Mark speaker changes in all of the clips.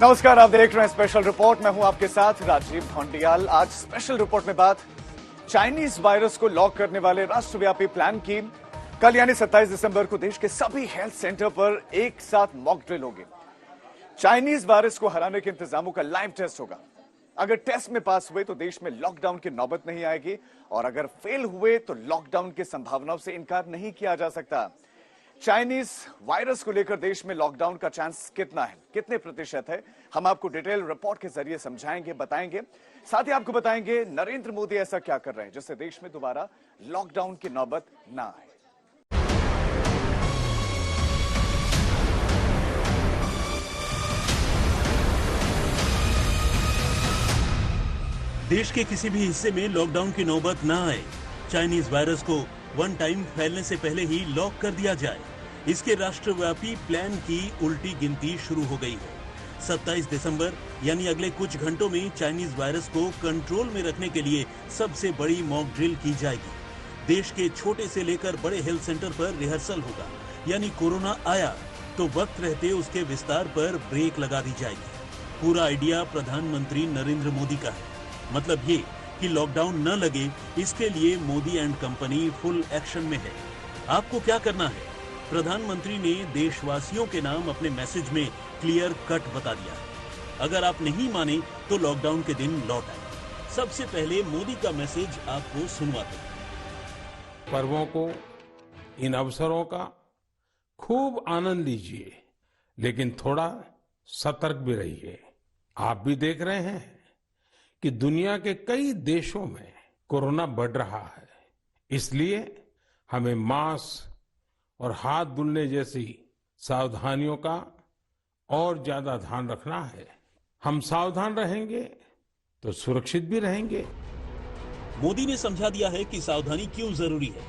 Speaker 1: नमस्कार, आप देख रहे हैं स्पेशल रिपोर्ट। मैं हूं आपके साथ राजीव ढोंडियाल। आज स्पेशल रिपोर्ट में बात चाइनीज वायरस को लॉक करने वाले राष्ट्रव्यापी प्लान की। कल यानी 27 दिसंबर को देश के सभी हेल्थ सेंटर पर एक साथ मॉक ड्रिल होगी। चाइनीज वायरस को हराने के इंतजामों का लाइव टेस्ट होगा। अगर टेस्ट में पास हुए तो देश में लॉकडाउन की नौबत नहीं आएगी, और अगर फेल हुए तो लॉकडाउन की संभावनाओं से इनकार नहीं किया जा सकता। चाइनीज वायरस को लेकर देश में लॉकडाउन का चांस कितना है, कितने प्रतिशत है, हम आपको डिटेल रिपोर्ट के जरिए समझाएंगे, बताएंगे। साथ ही आपको बताएंगे नरेंद्र मोदी ऐसा क्या कर रहे हैं जिससे देश में दोबारा लॉकडाउन की नौबत ना आए।
Speaker 2: देश के किसी भी हिस्से में लॉकडाउन की नौबत ना आए, चाइनीज वायरस को वन टाइम फैलने से पहले ही लॉक कर दिया जाए, इसके राष्ट्रव्यापी प्लान की उल्टी गिनती शुरू हो गई है। 27 दिसंबर यानी अगले कुछ घंटों में चाइनीज वायरस को कंट्रोल में रखने के लिए सबसे बड़ी मॉक ड्रिल की जाएगी। देश के छोटे से लेकर बड़े हेल्थ सेंटर पर रिहर्सल होगा, यानी कोरोना आया तो वक्त रहते उसके विस्तार पर ब्रेक लगा दी जाएगी। पूरा आइडिया प्रधानमंत्री नरेंद्र मोदी का है। मतलब ये कि लॉकडाउन न लगे, इसके लिए Modi and company full action में है। आपको क्या करना है? प्रधानमंत्री ने देशवासियों के नाम अपने मैसेज में क्लियर कट बता दिया है। अगर आप नहीं माने तो लॉकडाउन के दिन लौट आए। सबसे पहले मोदी का मैसेज आपको सुनवाते हैं।
Speaker 3: पर्वों को, इन अवसरों का खूब आनंद लीजिए, लेकिन थोड़ा सतर्क भी रहिए। आप भी देख रहे हैं कि दुनिया के कई देशों में कोरोना बढ़ रहा है, इसलिए हमें मास्क और हाथ धुलने जैसी सावधानियों का और ज्यादा ध्यान रखना है। हम सावधान रहेंगे तो सुरक्षित भी रहेंगे।
Speaker 2: मोदी ने समझा दिया है कि सावधानी क्यों जरूरी है।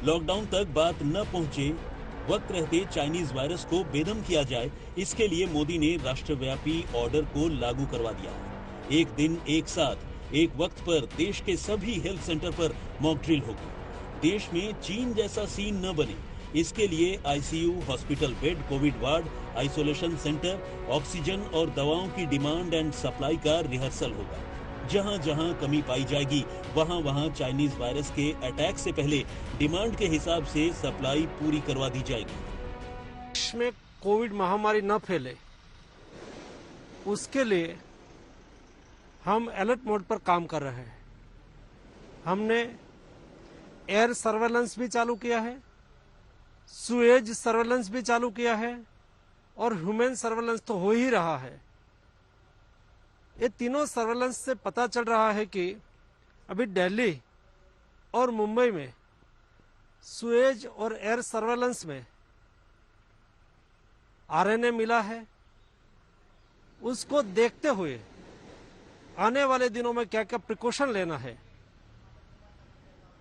Speaker 2: लॉकडाउन तक बात न पहुंचे, वक्त रहते चाइनीज वायरस को बेदम किया जाए, इसके लिए मोदी ने राष्ट्रव्यापी ऑर्डर को लागू करवा दिया है। एक दिन एक साथ एक वक्त पर देश के सभी हेल्थ सेंटर पर मॉक ड्रिल होगी। देश में चीन जैसा सीन न बने, इसके लिए ICU, hospital bed, Covid ward, isolation centre, oxygen और दवाओं की डिमांड एंड सप्लाई का रिहर्सल होगा। जहां जहां कमी पाई जाएगी वहां वहां चाइनीज वायरस के अटैक से पहले डिमांड के हिसाब से सप्लाई पूरी करवा दी जाएगी।
Speaker 4: देश में कोविड महामारी न फैले, उसके लिए हम अलर्ट मोड पर काम कर रहे हैं। हमने एयर सर्वेलेंस भी चालू किया है, सुएज सर्वेलेंस भी चालू किया है, और ह्यूमन सर्वेलेंस तो हो ही रहा है। ये तीनों सर्वेलेंस से पता चल रहा है कि अभी दिल्ली और मुंबई में सुएज और एयर सर्वेलेंस में आरएनए मिला है। उसको देखते हुए आने वाले दिनों में क्या क्या प्रिकॉशन लेना है,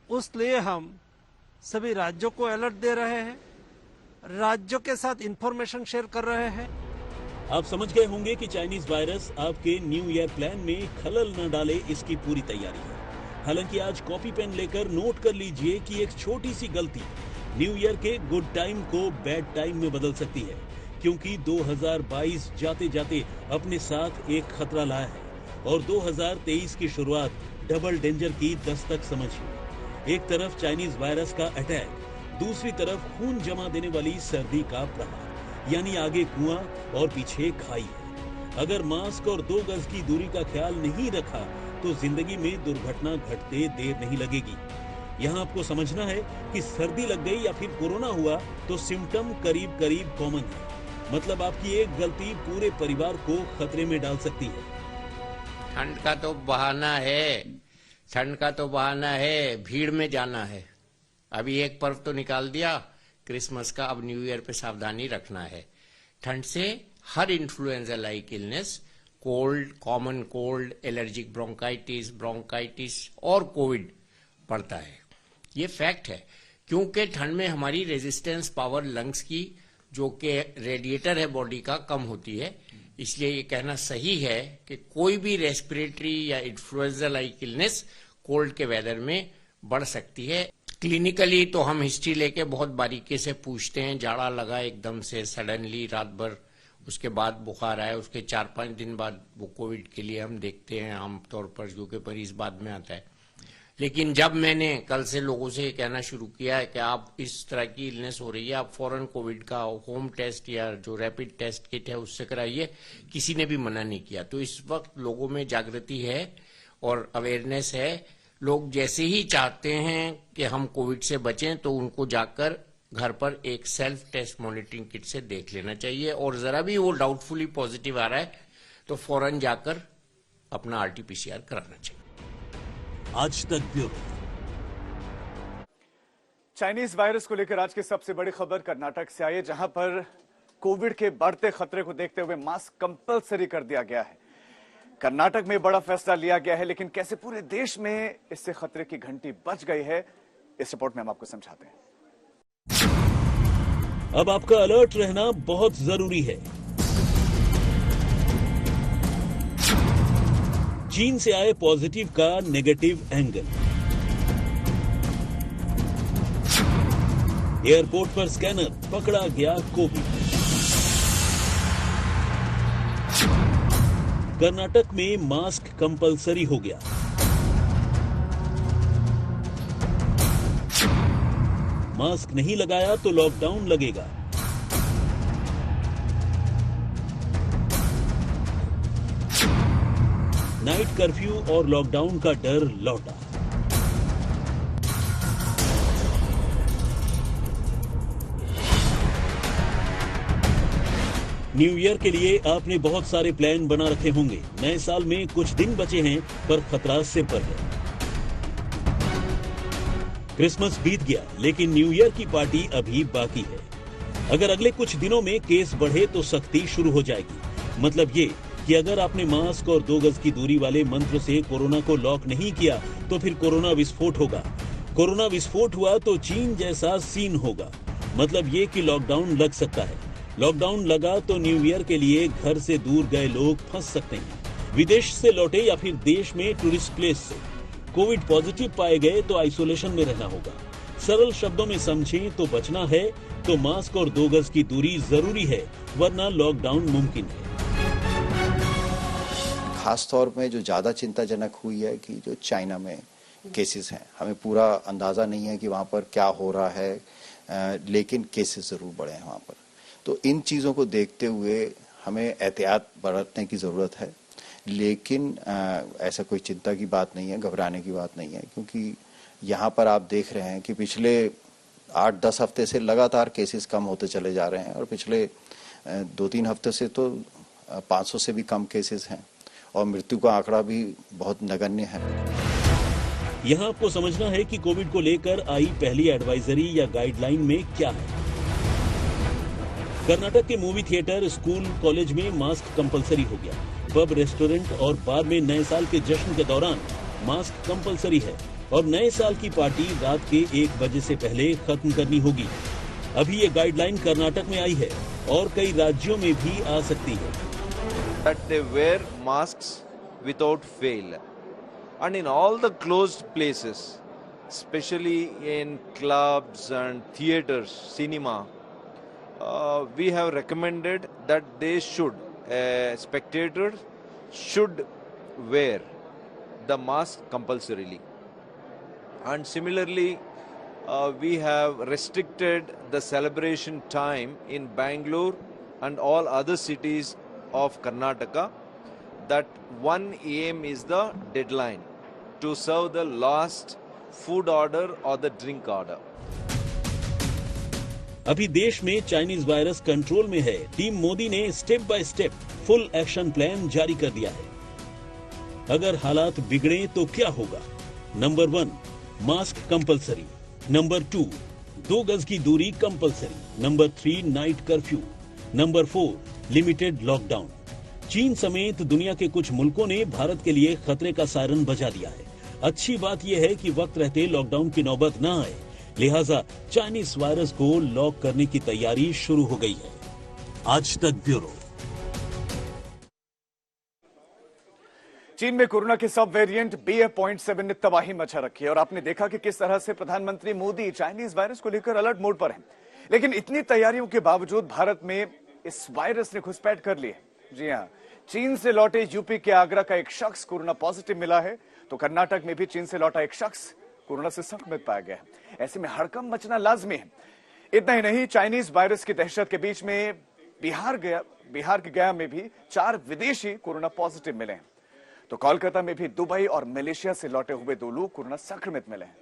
Speaker 4: उस लिए हम सभी राज्यों को अलर्ट दे रहे हैं, राज्यों के साथ इंफॉर्मेशन शेयर कर रहे हैं।
Speaker 2: आप समझ गए होंगे कि चाइनीज वायरस आपके न्यू ईयर प्लान में खलल न डाले, इसकी पूरी तैयारी है। हालांकि आज कॉपी पेन लेकर नोट कर लीजिए कि एक छोटी सी गलती न्यू ईयर के गुड टाइम को बैड टाइम में बदल सकती है, क्योंकि 2022 जाते जाते अपने साथ एक खतरा लाया है, और 2023 की शुरुआत डबल डेंजर की दस्तक समझिए। एक तरफ चाइनीज वायरस का अटैक, दूसरी तरफ खून जमा देने वाली सर्दी का प्रहार, यानी आगे कुआं और पीछे खाई है। अगर मास्क और 2 गज की दूरी का ख्याल नहीं रखा तो जिंदगी में दुर्घटना घटते देर नहीं लगेगी। यहाँ आपको समझना है कि सर्दी लग गई या फिर कोरोना हुआ तो सिम्टम करीब करीब कॉमन है। मतलब आपकी एक गलती पूरे परिवार को खतरे में डाल सकती है।
Speaker 5: ठंड का तो बहाना है, ठंड का तो बहाना है, भीड़ में जाना है। अभी एक पर्व तो निकाल दिया क्रिसमस का, अब न्यू ईयर पे सावधानी रखना है। ठंड से हर influenza like illness, cold, common cold, allergic bronchitis और कोविड पड़ता है। ये फैक्ट है, क्योंकि ठंड में हमारी रेजिस्टेंस पावर लंग्स की, जो कि रेडिएटर है बॉडी का, कम होती है। इसलिए ये कहना सही है कि कोई भी रेस्पिरेटरी या इन्फ्लुएंजा लाइक इलनेस कोल्ड के वेदर में बढ़ सकती है। क्लिनिकली तो हम हिस्ट्री लेके बहुत बारीकी से पूछते हैं, जाड़ा लगा एकदम से सडनली रात भर उसके बाद बुखार आया, उसके 4-5 दिन बाद वो कोविड के लिए हम देखते हैं आमतौर पर, क्योंकि मरीज बाद में आता है। लेकिन जब मैंने कल से लोगों से कहना शुरू किया है कि आप इस तरह की इलनेस हो रही है, आप फौरन कोविड का होम टेस्ट या जो रैपिड टेस्ट किट है उससे कराइए, किसी ने भी मना नहीं किया। तो इस वक्त लोगों में जागृति है और अवेयरनेस है। लोग जैसे ही चाहते हैं कि हम कोविड से बचें तो उनको जाकर घर पर एक सेल्फ टेस्ट मॉनिटरिंग किट से देख लेना चाहिए, और जरा भी वो डाउटफुली पॉजिटिव आ रहा है तो फौरन जाकर अपना RT-PCR कराना चाहिए।
Speaker 2: आज तक ब्यूरो।
Speaker 1: चाइनीज वायरस को लेकर आज की सबसे बड़ी खबर कर्नाटक से आई है, जहां पर कोविड के बढ़ते खतरे को देखते हुए मास्क कंपलसरी कर दिया गया है। कर्नाटक में बड़ा फैसला लिया गया है, लेकिन कैसे पूरे देश में इससे खतरे की घंटी बज गई है, इस रिपोर्ट में हम आपको समझाते हैं।
Speaker 2: अब आपका अलर्ट रहना बहुत जरूरी है। चीन से आए पॉजिटिव का नेगेटिव एंगल। एयरपोर्ट पर स्कैनर पकड़ा गया कोविड। कर्नाटक में मास्क कंपलसरी हो गया। मास्क नहीं लगाया तो लॉकडाउन लगेगा। नाइट कर्फ्यू और लॉकडाउन का डर लौटा। न्यू ईयर के लिए आपने बहुत सारे प्लान बना रखे होंगे। नए साल में कुछ दिन बचे हैं, पर खतरा सिर पर है। क्रिसमस बीत गया, लेकिन न्यू ईयर की पार्टी अभी बाकी है। अगर अगले कुछ दिनों में केस बढ़े तो सख्ती शुरू हो जाएगी। मतलब ये कि अगर आपने मास्क और 2 गज की दूरी वाले मंत्र से कोरोना को लॉक नहीं किया तो फिर कोरोना विस्फोट होगा। कोरोना विस्फोट हुआ तो चीन जैसा सीन होगा। मतलब ये कि लॉकडाउन लग सकता है। लॉकडाउन लगा तो न्यू ईयर के लिए घर से दूर गए लोग फंस सकते हैं। विदेश से लौटे या फिर देश में टूरिस्ट प्लेस से कोविड पॉजिटिव पाए गए तो आइसोलेशन में रहना होगा। सरल शब्दों में समझें तो बचना है तो मास्क और 2 गज की दूरी जरूरी है, वरना लॉकडाउन मुमकिन है।
Speaker 6: खास तौर में जो ज्यादा चिंताजनक हुई है कि जो चाइना में केसेस हैं, हमें पूरा अंदाजा नहीं है कि वहां पर क्या हो रहा है, लेकिन केसेस जरूर बढ़े हैं वहां पर। तो इन चीजों को देखते हुए हमें एहतियात बरतने की जरूरत है, लेकिन ऐसा कोई चिंता की बात नहीं है, घबराने की बात नहीं है, क्योंकि यहाँ पर आप देख रहे हैं कि पिछले 8-10 हफ्ते से लगातार केसेस कम होते चले जा रहे हैं, और पिछले 2-3 हफ्ते से तो 500 से भी कम केसेस हैं, और मृत्यु का आंकड़ा भी बहुत नगण्य है।
Speaker 2: यहाँ आपको समझना है कि कोविड को लेकर आई पहली एडवाइजरी या गाइडलाइन में क्या है। कर्नाटक के मूवी थिएटर, स्कूल, कॉलेज में मास्क कंपलसरी हो गया। पब, रेस्टोरेंट और बार में नए साल के जश्न के दौरान मास्क कंपलसरी है, और नए साल की पार्टी रात के 1 बजे से पहले खत्म करनी होगी। अभी ये गाइडलाइन कर्नाटक में आई है और कई राज्यों में भी आ सकती है।
Speaker 7: That they wear masks without fail, and in all the closed places, especially in clubs and theaters, cinema, we have recommended that they should, spectators should wear the mask compulsorily. And similarly, we have restricted the celebration time in Bangalore and all other cities of Karnataka, that 1 AM is the deadline to serve the last food order or the drink order.
Speaker 2: अभी देश में Chinese virus control में है। Team Modi ने step by step full action plan जारी कर दिया है। अगर हालात बिगड़े तो क्या होगा? Number 1, mask compulsory. नंबर 2, 2 गज की दूरी compulsory. Number 3, night curfew. Number 4, limited lockdown. चीन समेत दुनिया के कुछ मुल्कों ने भारत के लिए खतरे का सायरन बजा दिया है। अच्छी बात यह है कि वक्त रहते लॉकडाउन की नौबत न आए, लिहाजा चाइनीज वायरस को लॉक करने की तैयारी शुरू हो गई है। आज तक ब्यूरो।
Speaker 1: चीन में कोरोना के सब वेरिएंट BA.7 ने तबाही मचा रखी है, और आपने देखा कि किस तरह से प्रधानमंत्री मोदी चाइनीज वायरस को लेकर अलर्ट मोड पर हैं। लेकिन इतनी तैयारियों के बावजूद भारत में इस वायरस ने घुसपैठ कर ली है। जी हां, चीन से लौटे यूपी के आगरा का एक शख्स कोरोना पॉजिटिव मिला है, तो कर्नाटक में भी चीन से लौटा एक शख्स कोरोना से संक्रमित पाया गया है। ऐसे में हड़कंप मचना लाजमी है। इतना ही नहीं, चाइनीज वायरस की दहशत के बीच में बिहार के गया में भी 4 विदेशी कोरोना पॉजिटिव मिले हैं। तो कोलकाता में भी दुबई और मलेशिया से लौटे हुए 2 लोग कोरोना संक्रमित मिले हैं।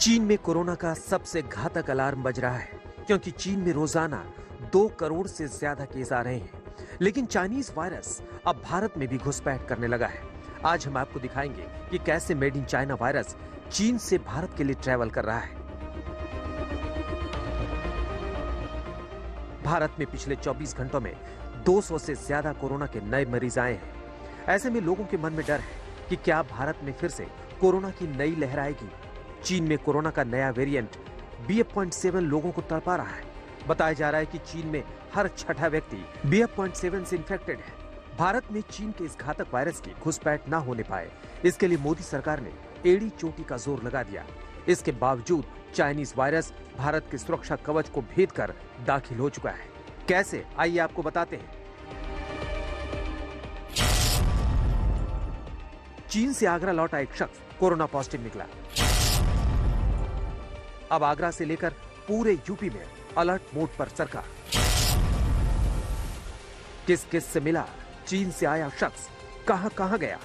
Speaker 8: चीन में कोरोना का सबसे घातक अलार्म बज रहा है, क्योंकि चीन में रोजाना 2 करोड़ से ज्यादा केस आ रहे हैं। लेकिन चाइनीज वायरस अब भारत में भी घुसपैठ करने लगा है। आज हम आपको दिखाएंगे कि कैसे मेड इन चाइना वायरस चीन से भारत के लिए ट्रैवल कर रहा है। भारत में पिछले 24 घंटों में 200 से ज्यादा कोरोना के नए मरीज आए हैं। ऐसे में लोगों के मन में डर है कि क्या भारत में फिर से कोरोना की नई लहर आएगी। चीन में कोरोना का नया वेरिएंट BF.7 लोगों को तड़पा रहा है। बताया जा रहा है कि चीन में हर 6ठा व्यक्ति BF.7 से इन्फेक्टेड है। भारत में चीन के इस घातक वायरस की घुसपैठ न होने पाए, इसके लिए मोदी सरकार ने एड़ी चोटी का जोर लगा दिया। इसके बावजूद चाइनीज वायरस भारत के सुरक्षा कवच को भेद कर दाखिल हो चुका है। कैसे, आइए आपको बताते हैं। चीन से आगरा लौटा एक शख्स कोरोना पॉजिटिव निकला। अब आगरा से लेकर पूरे यूपी में अलर्ट मोड पर सरकार। किस किस से मिला चीन से आया शख्स, कहां कहां गया।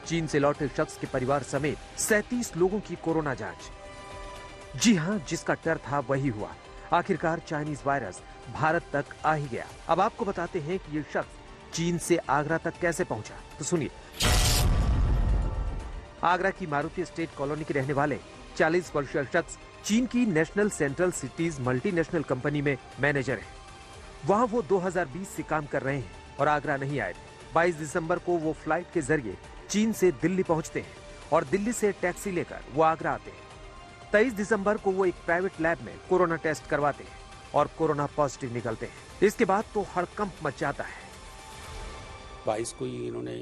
Speaker 8: चीन से लौटे शख्स के परिवार समेत 37 लोगों की कोरोना जांच। जी हां, जिसका डर था वही हुआ। आखिरकार चाइनीज वायरस भारत तक आ ही गया। अब आपको बताते हैं कि यह शख्स चीन से आगरा तक कैसे पहुंचा, तो सुनिए। आगरा की मारुति स्टेट कॉलोनी के रहने वाले 40 वर्षीय शख्स चीन की national central cities multinational company में मैनेजर है। वहां वो 2020 से काम कर रहे हैं और आगरा नहीं आए थे। 22 दिसंबर को वो फ्लाइट के जरिए चीन से दिल्ली पहुंचते हैं और दिल्ली से टैक्सी लेकर वो आगरा आते हैं। 23 दिसंबर को वो एक प्राइवेट लैब में कोरोना टेस्ट करवाते हैं और कोरोना पॉजिटिव निकलते हैं। इसके बाद तो हड़कंप मच जाता है।
Speaker 9: 22 को ही इन्होंने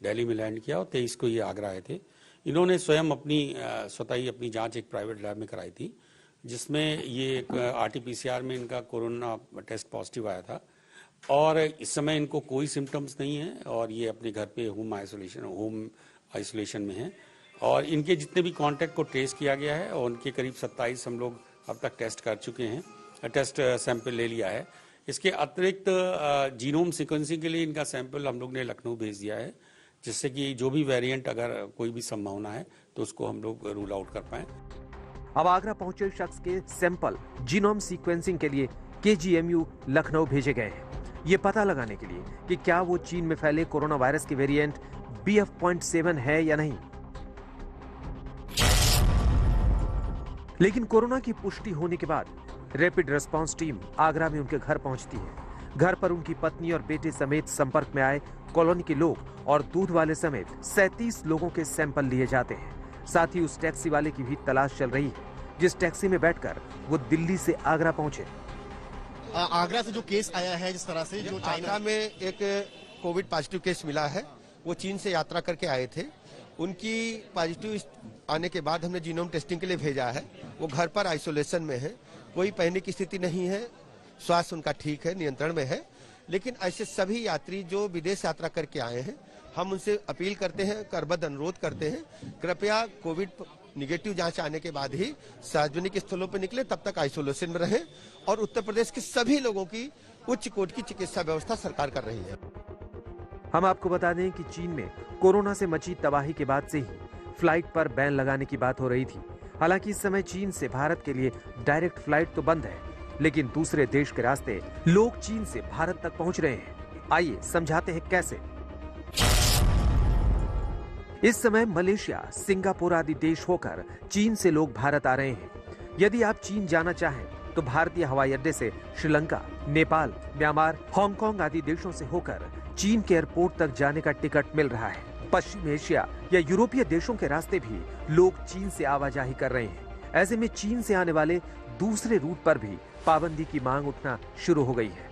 Speaker 9: दिल्ली में लैंड किया और 23 को ये आगरा आए थे। इन्होंने स्वयं स्वतः ही अपनी जांच एक प्राइवेट लैब में कराई थी, जिसमें ये एक RT-PCR में इनका कोरोना टेस्ट पॉजिटिव आया था और इस समय इनको कोई सिम्टम्स नहीं है और ये अपने घर पे होम आइसोलेशन में है। और इनके जितने भी कॉन्टैक्ट को ट्रेस किया गया है और उनके करीब 27 हम लोग अब तक टेस्ट कर चुके हैं, टेस्ट सैंपल ले लिया है। इसके अतिरिक्त जीनोम सीक्वेंसिंग के लिए इनका सैंपल हम लोग ने लखनऊ भेज दिया है, जिससे कि जो भी वेरिएंट अगर कोई भी संभावना है तो उसको हम लोग रूल आउट कर पाए।
Speaker 8: अब आगरा पहुंचे शख्स के सैंपल जीनोम सीक्वेंसिंग के लिए KGMU लखनऊ भेजे गए हैं, ये पता लगाने के लिए कि क्या वो चीन में फैले कोरोना वायरस के वेरिएंट BF.7 है या नहीं। लेकिन कोरोना की पुष्टि होने के बाद रैपिड रिस्पांस टीम आगरा में उनके घर पहुंचती है। घर पर उनकी पत्नी और बेटे समेत संपर्क में आए कॉलोनी के लोग और दूध वाले समेत 37 लोगों के सैंपल लिए जाते हैं। साथ ही उस टैक्सी वाले की भी तलाश चल रही है, जिस टैक्सी में बैठकर वो दिल्ली से आगरा पहुंचे।
Speaker 10: आगरा से जो केस आया है, जिस तरह से जो चाइना में एक कोविड पॉजिटिव केस मिला है, वो चीन से यात्रा करके आए थे। उनकी पॉजिटिव आने के बाद हमने जीनोम टेस्टिंग के लिए भेजा है। वो घर पर आइसोलेशन में है, कोई पहले की स्थिति नहीं है, स्वास्थ्य उनका ठीक है, नियंत्रण में है। लेकिन ऐसे सभी यात्री जो विदेश यात्रा करके आए हैं, हम उनसे अपील करते हैं, करबद्ध अनुरोध करते हैं, कृपया कोविड निगेटिव जांच आने के बाद ही सार्वजनिक स्थलों पर निकले, तब तक आइसोलेशन में रहें। और उत्तर प्रदेश के सभी लोगों की उच्च कोटि की चिकित्सा व्यवस्था सरकार कर रही है।
Speaker 8: हम आपको बता दें कि चीन में कोरोना से मची तबाही के बाद से ही फ्लाइट पर बैन लगाने की बात हो रही थी। हालांकि इस समय चीन से भारत के लिए डायरेक्ट फ्लाइट तो बंद है, लेकिन दूसरे देश के रास्ते लोग चीन से भारत तक पहुंच रहे हैं। आइए समझाते हैं कैसे। इस समय मलेशिया, सिंगापुर आदि देश होकर चीन से लोग भारत आ रहे हैं। यदि आप चीन जाना चाहें तो भारतीय हवाई अड्डे से श्रीलंका, नेपाल, म्यांमार, हांगकांग आदि देशों से होकर चीन के एयरपोर्ट तक जाने का टिकट मिल रहा है। पश्चिम एशिया या यूरोपीय देशों के रास्ते भी लोग चीन से आवाजाही कर रहे हैं। ऐसे में चीन से आने वाले दूसरे रूट पर भी पाबंदी की मांग उठना शुरू हो गई है।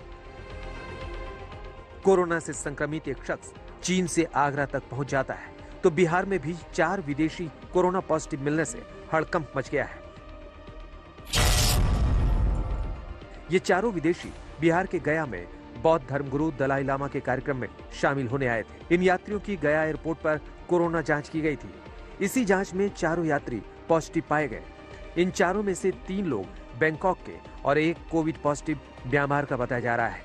Speaker 8: कोरोना से संक्रमित एक शख्स चीन से आगरा तक पहुंच जाता है तो बिहार में भी 4 विदेशी कोरोना पॉजिटिव मिलने से हड़कंप मच गया है। ये चारों विदेशी बिहार के गया में बौद्ध धर्मगुरु दलाई लामा के कार्यक्रम में शामिल होने आए थे। इन यात्रियों की गया एयरपोर्ट पर कोरोना जांच की गई थी। इसी जांच में चारों यात्री पॉजिटिव पाए गए। इन चारों में से 3 लोग बैंकॉक के और एक कोविड पॉजिटिव म्यांमार का बताया जा रहा है।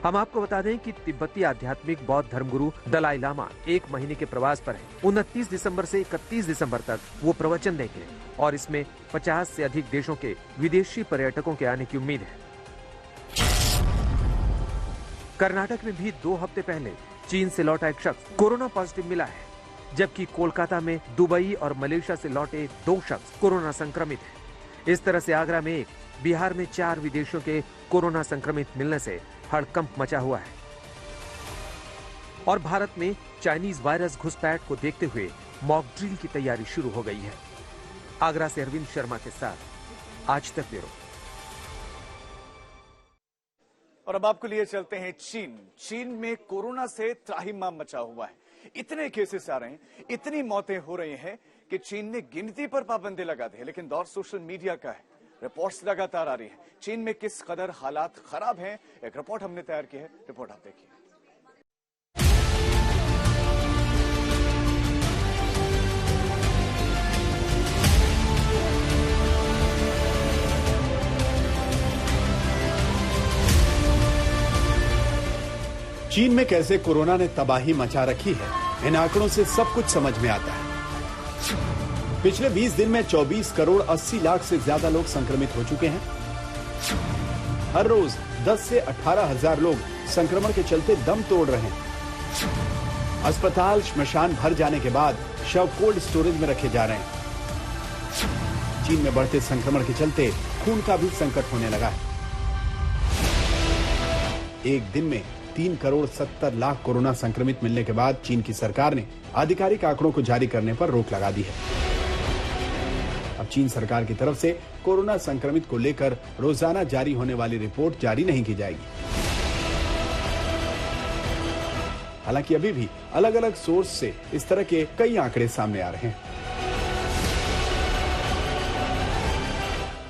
Speaker 8: हम आपको बता दें कि तिब्बती आध्यात्मिक बौद्ध धर्मगुरु दलाई लामा 1 महीने के प्रवास पर है। 29 दिसंबर से 31 दिसंबर तक वो प्रवचन देंगे और इसमें 50 से अधिक देशों के विदेशी पर्यटकों के आने की उम्मीद है। कर्नाटक में भी 2 हफ्ते पहले चीन से लौटा एक शख्स कोरोना पॉजिटिव मिला है, जबकि कोलकाता में दुबई और मलेशिया से लौटे 2 शख्स कोरोना संक्रमित हैं। इस तरह से आगरा में 1, बिहार में 4 विदेशियों के कोरोना संक्रमित मिलने से हड़कंप मचा हुआ है। और भारत में चाइनीज वायरस घुसपैठ को देखते हुए मॉक ड्रिल की तैयारी शुरू हो गई है। आगरा से अरविंद शर्मा के साथ आज तक ब्यूरो।
Speaker 1: और अब आपको लिए चलते हैं चीन में कोरोना से त्राहिमाम मचा हुआ है। इतने केसेस आ रहे हैं, इतनी मौतें हो रही हैं कि चीन ने गिनती पर पाबंदी लगा दी है। लेकिन दौर सोशल मीडिया का है। रिपोर्ट्स लगातार आ रही है चीन में किस कदर हालात खराब हैं। एक रिपोर्ट हमने तैयार की है, रिपोर्ट आप देखिए।
Speaker 11: चीन में कैसे कोरोना ने तबाही मचा रखी है, इन आंकड़ों से सब कुछ समझ में आता है। पिछले 20 दिन में 24 करोड़ 80 लाख से ज्यादा लोग संक्रमित हो चुके हैं। हर रोज 10 से 18 हजार लोग संक्रमण के चलते दम तोड़ रहे हैं। अस्पताल श्मशान भर जाने के बाद शव कोल्ड स्टोरेज में रखे जा रहे हैं। चीन में बढ़ते संक्रमण के चलते खून का भी संकट होने लगा है। एक दिन में 3 करोड़ 70 लाख कोरोना संक्रमित मिलने के बाद चीन की सरकार ने आधिकारिक आंकड़ों को जारी करने पर रोक लगा दी है। अब चीन सरकार की तरफ से कोरोना संक्रमित को लेकर रोजाना जारी होने वाली रिपोर्ट जारी नहीं की जाएगी। हालांकि अभी भी अलग अलग सोर्स से इस तरह के कई आंकड़े सामने आ रहे हैं।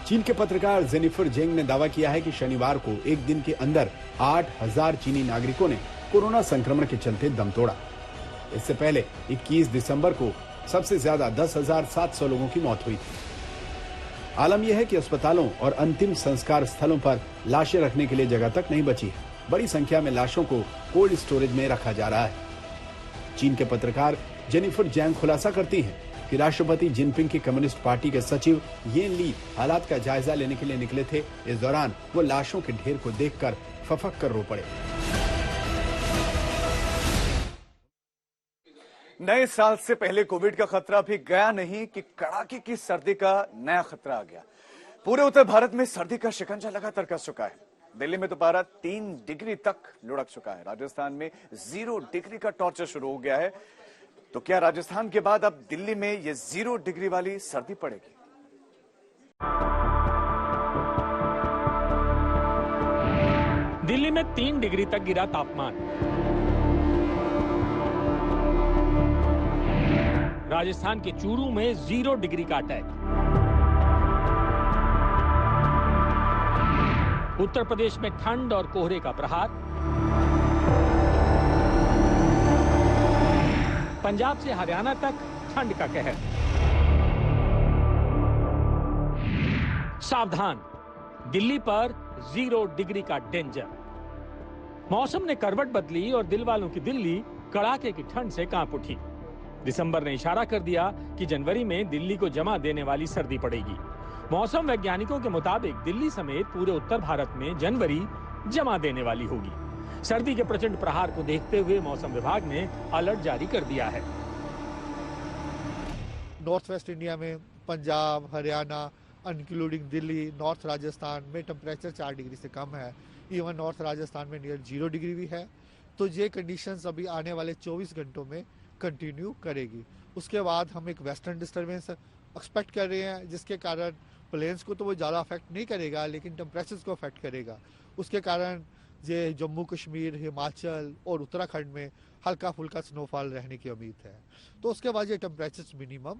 Speaker 11: चीन के पत्रकार जेनिफर जेंग ने दावा किया है कि शनिवार को एक दिन के अंदर 8,000 चीनी नागरिकों ने कोरोना संक्रमण के चलते दम तोड़ा। इससे पहले 21 दिसंबर को सबसे ज्यादा 10,700 लोगों की मौत हुई थी। आलम यह है कि अस्पतालों और अंतिम संस्कार स्थलों पर लाशें रखने के लिए जगह तक नहीं बची है। बड़ी संख्या में लाशों को कोल्ड स्टोरेज में रखा जा रहा है। चीन के पत्रकार जेनिफर जैंग खुलासा करती हैं कि राष्ट्रपति जिनपिंग की कम्युनिस्ट पार्टी के सचिव येन ली हालात का जायजा लेने के लिए निकले थे। इस दौरान वो लाशों के ढेर को देखकर फफक कर रो पड़े।
Speaker 1: नए साल से पहले कोविड का खतरा भी गया नहीं कि कड़ाके की सर्दी का नया खतरा आ गया। पूरे उत्तर भारत में सर्दी का शिकंजा लगातार कस चुका है। दिल्ली में तो पारा 3 डिग्री तक लुढ़क चुका है। राजस्थान में 0 डिग्री का टॉर्चर शुरू हो गया है। तो क्या राजस्थान के बाद अब दिल्ली में ये 0 डिग्री वाली सर्दी पड़ेगी?
Speaker 12: दिल्ली में 3 डिग्री तक गिरा तापमान। राजस्थान के चूरू में 0 डिग्री का अटैक। उत्तर प्रदेश में ठंड और कोहरे का प्रहार। पंजाब से हरियाणा तक ठंड का कहर। सावधान, दिल्ली पर 0 डिग्री का डेंजर। मौसम ने करवट बदली और दिल वालों की दिल्ली कड़ाके की ठंड से कांप उठी। दिसंबर ने इशारा कर दिया कि जनवरी में दिल्ली को जमा देने वाली सर्दी पड़ेगी। मौसम वैज्ञानिकों के मुताबिक दिल्ली समेत पूरे उत्तर भारत में जनवरी जमा देने वाली होगी। सर्दी के प्रचंड प्रहार को देखते हुए मौसम विभाग ने अलर्ट जारी कर दिया है।
Speaker 13: नॉर्थ वेस्ट इंडिया में पंजाब, हरियाणा, इंक्लूडिंग दिल्ली, नॉर्थ राजस्थान में टेम्परेचर 4 डिग्री से कम है। इवन नॉर्थ राजस्थान में नियर 0 डिग्री भी है। तो ये कंडीशंस अभी आने वाले 24 घंटों में कंटिन्यू करेगी। उसके बाद हम एक वेस्टर्न डिस्टर्बेंस एक्सपेक्ट कर रहे हैं, जिसके कारण प्लेन्स को तो वो ज़्यादा अफेक्ट नहीं करेगा, लेकिन टेम्परेचर्स को अफेक्ट करेगा। उसके कारण ये जम्मू कश्मीर, हिमाचल और उत्तराखंड में हल्का फुल्का स्नोफॉल रहने की उम्मीद है। तो उसके बाद ये टेम्परेचर्स मिनिमम।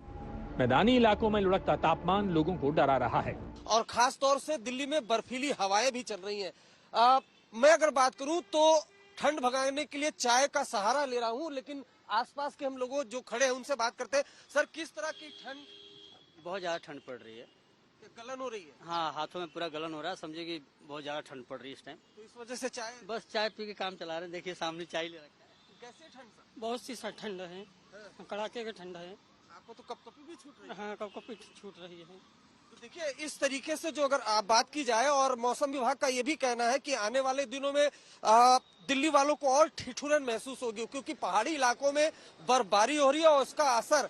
Speaker 12: मैदानी इलाकों में लुढ़कता तापमान लोगों को डरा रहा है
Speaker 4: और खास तौर से दिल्ली में बर्फीली हवाएं भी चल रही हैं। मैं अगर बात करूं तो ठंड भगाने के लिए चाय का सहारा ले रहा हूं, लेकिन आसपास के हम लोगों जो खड़े हैं उनसे बात करते हैं। सर, किस तरह की ठंड?
Speaker 14: बहुत ज्यादा ठंड पड़ रही है।
Speaker 4: गलन हो रही है?
Speaker 14: हाँ, हाथों में पूरा गलन हो रहा है। समझिए कि बहुत ज्यादा ठंड पड़ रही है इस टाइम।
Speaker 4: तो इस वजह से चाय?
Speaker 14: बस चाय पी के काम चला रहे हैं। देखिए सामने चाय ले रखा है।
Speaker 4: कैसे ठंड सर?
Speaker 14: बहुत सी ठंड है, कड़ाके की ठंड है।
Speaker 4: आपको तो कपकपी भी छूट रही है?
Speaker 14: हाँ, कपकपी छूट रही है।
Speaker 4: तो देखिए, इस तरीके से जो अगर आप बात की जाए, और मौसम विभाग का ये भी कहना है कि आने वाले दिनों में दिल्ली वालों को और ठिठुरन महसूस होगी, क्योंकि पहाड़ी इलाकों में बर्फबारी हो रही है और उसका असर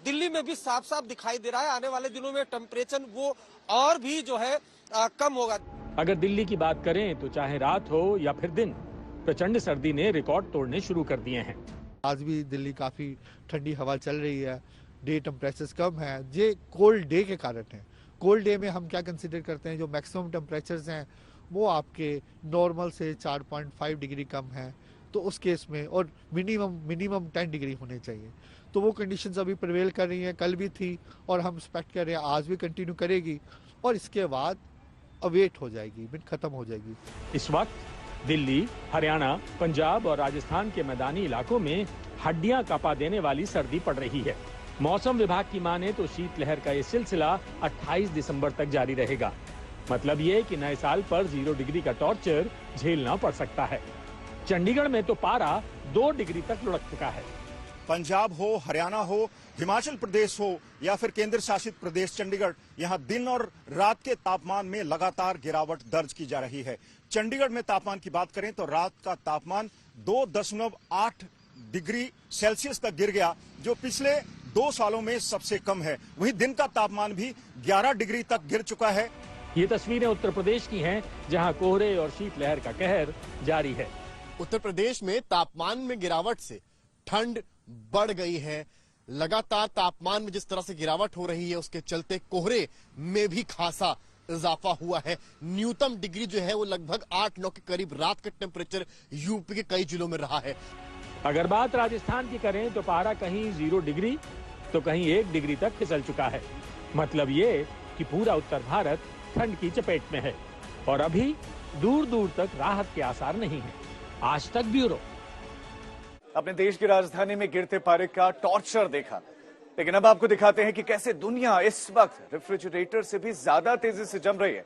Speaker 4: दिल्ली में भी साफ साफ दिखाई दे रहा है। आने वाले दिनों में टेम्परेचर वो और भी जो है कम होगा।
Speaker 12: अगर दिल्ली की बात करें तो चाहे रात हो या फिर दिन, प्रचंड सर्दी ने रिकॉर्ड तोड़ने शुरू कर दिए हैं।
Speaker 13: आज भी दिल्ली काफी ठंडी हवा चल रही है, डे टेम्परेचर्स कम है। ये कोल्ड डे के कारण है। कोल्ड डे में हम क्या कंसीडर करते हैं, जो मैक्सिमम टेम्परेचर्स हैं वो आपके नॉर्मल से 4.5 डिग्री कम है, तो उस केस में, और मिनिमम 10 डिग्री होने चाहिए। तो वो कंडीशंस अभी प्रिवेल कर रही हैं, कल भी थी और हम एक्सपेक्ट कर रहे हैं आज भी कंटिन्यू करेगी, और इसके बाद अवेट हो जाएगी, मिनट खत्म हो जाएगी।
Speaker 12: इस वक्त दिल्ली, हरियाणा, पंजाब और राजस्थान के मैदानी इलाकों में हड्डियां कांपा देने वाली सर्दी पड़ रही है। मौसम विभाग की माने तो शीतलहर का ये सिलसिला 28 दिसंबर तक जारी रहेगा। मतलब ये कि नए साल पर 0 डिग्री का टॉर्चर झेलना पड़ सकता है। चंडीगढ़ में तो पारा 2 डिग्री तक लुढ़क चुका है।
Speaker 15: पंजाब हो, हरियाणा हो, हिमाचल प्रदेश हो या फिर केंद्र शासित प्रदेश चंडीगढ़, यहां दिन और रात के तापमान में लगातार गिरावट दर्ज की जा रही है। चंडीगढ़ में तापमान की बात करें तो रात का तापमान 2.8 डिग्री सेल्सियस तक गिर गया, जो पिछले 2 सालों में सबसे कम है। वहीं दिन का तापमान भी 11 डिग्री तक गिर चुका है।
Speaker 12: ये तस्वीरें उत्तर प्रदेश की हैं, जहां कोहरे और शीतलहर का कहर जारी है।
Speaker 10: उत्तर प्रदेश में तापमान में गिरावट से ठंड बढ़ गई है। लगातार तापमान में जिस तरह से गिरावट हो रही है, उसके चलते कोहरे में भी खासा इजाफा हुआ है। न्यूनतम डिग्री जो है वो लगभग 8-9 के करीब रात का टेम्परेचर यूपी के कई जिलों में रहा है।
Speaker 12: अगर बात राजस्थान की करें तो पारा कहीं 0 डिग्री तो कहीं 1 डिग्री तक फिसल चुका है। मतलब ये कि पूरा उत्तर भारत ठंड की चपेट में है और अभी दूर दूर तक राहत के आसार नहीं है। आज तक ब्यूरो।
Speaker 1: अपने देश की राजधानी में गिरते पारे का टॉर्चर देखा, लेकिन अब आपको दिखाते हैं कि कैसे दुनिया इस वक्त रेफ्रिजरेटर से भी ज्यादा तेजी से जम रही है।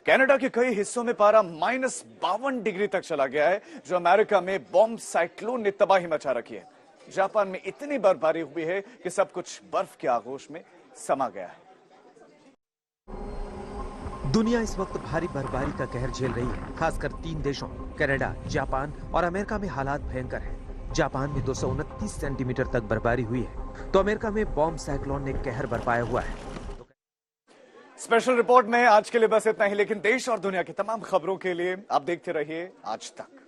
Speaker 1: कनाडा के कई हिस्सों में पारा -52 डिग्री तक चला गया है, जो अमेरिका में बॉम्ब साइक्लोन ने तबाही मचा रखी है। जापान में इतनी बर्फबारी हुई है कि सब कुछ बर्फ के आगोश में समा गया है।
Speaker 8: दुनिया इस वक्त भारी बर्फबारी का कहर झेल रही है। खासकर 3 देशों कनाडा, जापान और अमेरिका में हालात भयंकर हैं। जापान में 229 सेंटीमीटर तक बर्फबारी हुई है, तो अमेरिका में बॉम्ब साइक्लोन ने कहर बरपाया हुआ है।
Speaker 1: स्पेशल रिपोर्ट में आज के लिए बस इतना ही, लेकिन देश और दुनिया की तमाम खबरों के लिए आप देखते रहिए आज तक।